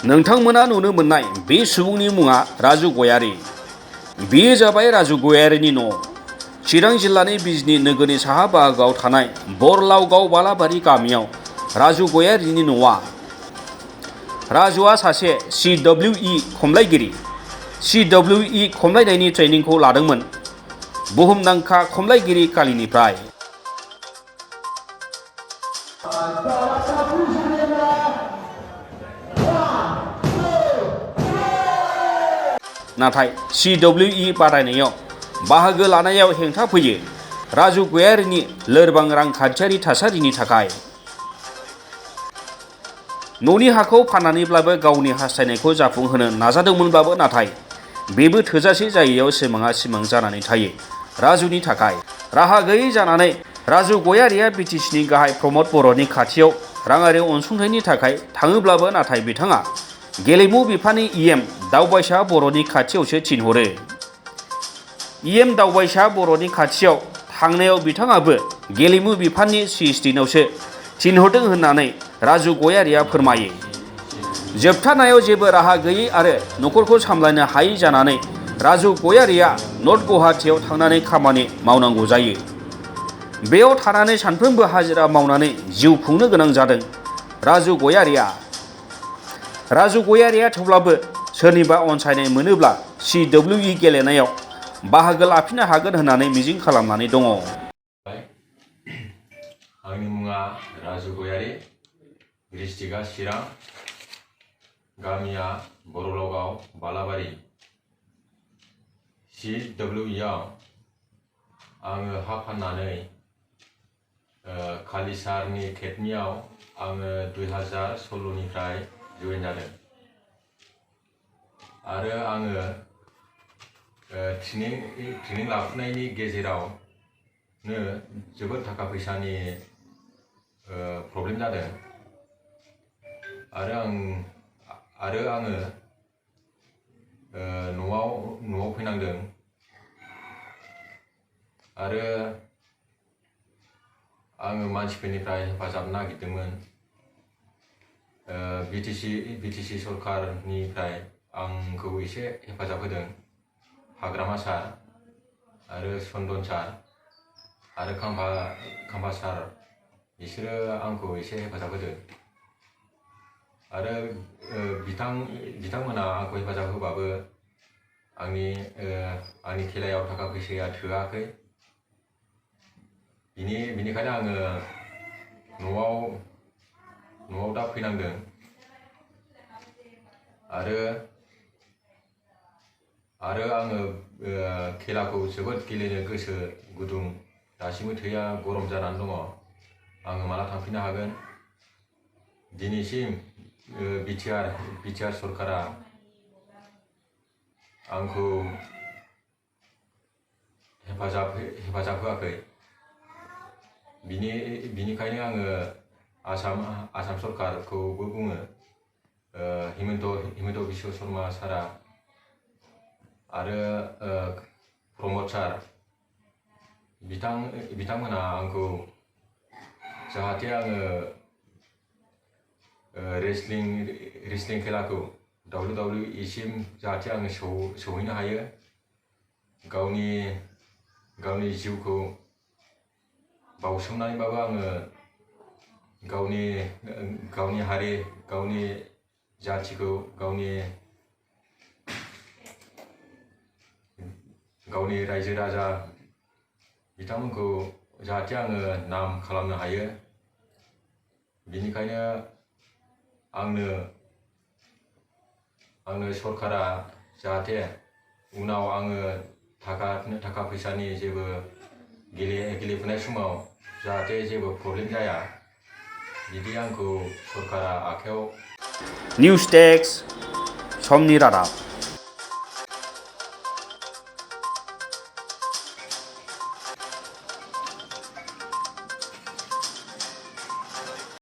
नोंथांमोना नुनो मोननाय बे सुबुंनि मुङा राजु गयारी। बेयो जाबाय राजु गयारीनि न'। चिरां जिल्लानि बिजनी नोगोरनि साहा बाहागोआव थानाय बरलावगाव बालाबारि गामियाव राजु गयारीनि न'आ। राजुआ सासे CWE खमलायगिरि। CWE खमलायनायनि ट्रेनिंखौ लादोंमोन बुहुमनांखा खमलायगिरि कालीनिफ्राय। नाथाय CWE बादायनायाव बाहागो लानायाव हेंथा फैयो राजु गयारीनि लोरबां रांखान्थियारि थासारिनि थाखाय। न'नि हाखौ फाननानैब्लाबो गावनि हास्थायनायखौ जाफुंहोनो नाजादोंमोनब्लाबो नाथाय बेबो थोजासे जायैयाव सिमाङा सिमां जानानै थायो राजुनि थाखाय। राहा गैयै जानानै राजु गयारीया BTCनि गाहाय प्रमद बर'नि खाथियाव राङारि अनसुंथाइनि थाखाय थाङोब्लाबो नाथाय बिथाङा गेलेमु बिफाननि EM दावबायसा बर'नि खाथियावसो थिनहरो। EM दावबायसा बर'नि खाथियाव थांनायाव बिथाङाबो गेलेमु बिफाननि CSDनावसो थिनहरदों होननानै राजु गयारीया फोरमायो। जोबथारनायाव जेबो राहा गैयै आरो न'खरखौ सामलायनो हायै जानानै राजु गयारीया नर्थ गुवाहाटीयाव थांनानै खामानि मावनांगौ जायो। बेयाव थानानै सानफ्रोमबो हाजिरा मावनानै जिउ खुंनो गोनां जादों राजु गयारीया। राजु गयारीया थेवब्लाबो सोरनिबा अनसायनाय मोनोब्ला CWE गेलेनायाव बाहागो लाफिननो हागोन होननानै मिजिं खालामनानै दङ। आंनि मुङा राजु गयारी, डिस्ट्रिक्टआ चिरां, गामिया बरलावगाव बालाबारि। CWE आव आङो हा फाननानै काली सारनि एकाडेमियाव आङो 2016निफ्राय जइन जादों आरो आङो ट्रेनिं लाफुनायनि गेजेरावनो जोबोद थाखा फैसानि प्रब्लेम जादों आरो आङो न'आव फैनांदों आरो आङो मानसिफोरनिफ्राय हेफाजाब नागिरदोंमोन। BTC सरकारनिफ्राय आंखौ एसे हेफाजाब होदों हाग्रामा सार आरो चन्दन सार आरो खाम्फा सार, बिसोरो आंखौ एसे हेफाजाब होदों आरो बिथांमोना आंखौ हेफाजाब होबाबो आंनि खेलायाव थाखा फैसाया थोआखै। बिनिखायनो आङो न'आव दा फैनांदों आरो आङो खेलाखौ जोबोद गेलेनो गोसो गुदुं, दासिमबो थैया गरम जानानै दङ। आङो माला थांफिननो हागोन। दिनैसिम बिटिआर सरकारा आंखौ हेफाजाब होआखै। बिनिखायनो आङो आसाम सरकारखौबो बुङो, हिमन्त बिश्व शर्मा सारा आरो प्रमद सार, बिथांमोनहा आंखौ जाहाथे आङो रेसलिं खेलाखौ WWE सिम जाहाथे आङो सौहैनो हायो, गावनि जिउखौ बावसोमनानैबाबो आङो गावनि हारि, गावनि जाथिखौ, गावनि रायजो राजा बिथांमोनखौ जाहाथे आङो नाम खालामनो हायो। बिनिखायनो आंनो सरकारा जाहाथे उनाव आङो थाखा फैसानि जेबो गेलेफुनाय समाव जाहाथे जेबो प्रब्लेम जाया, बिदि आंखौ सरकारा आखायाव। निउस डेस्क, समनि रादाब।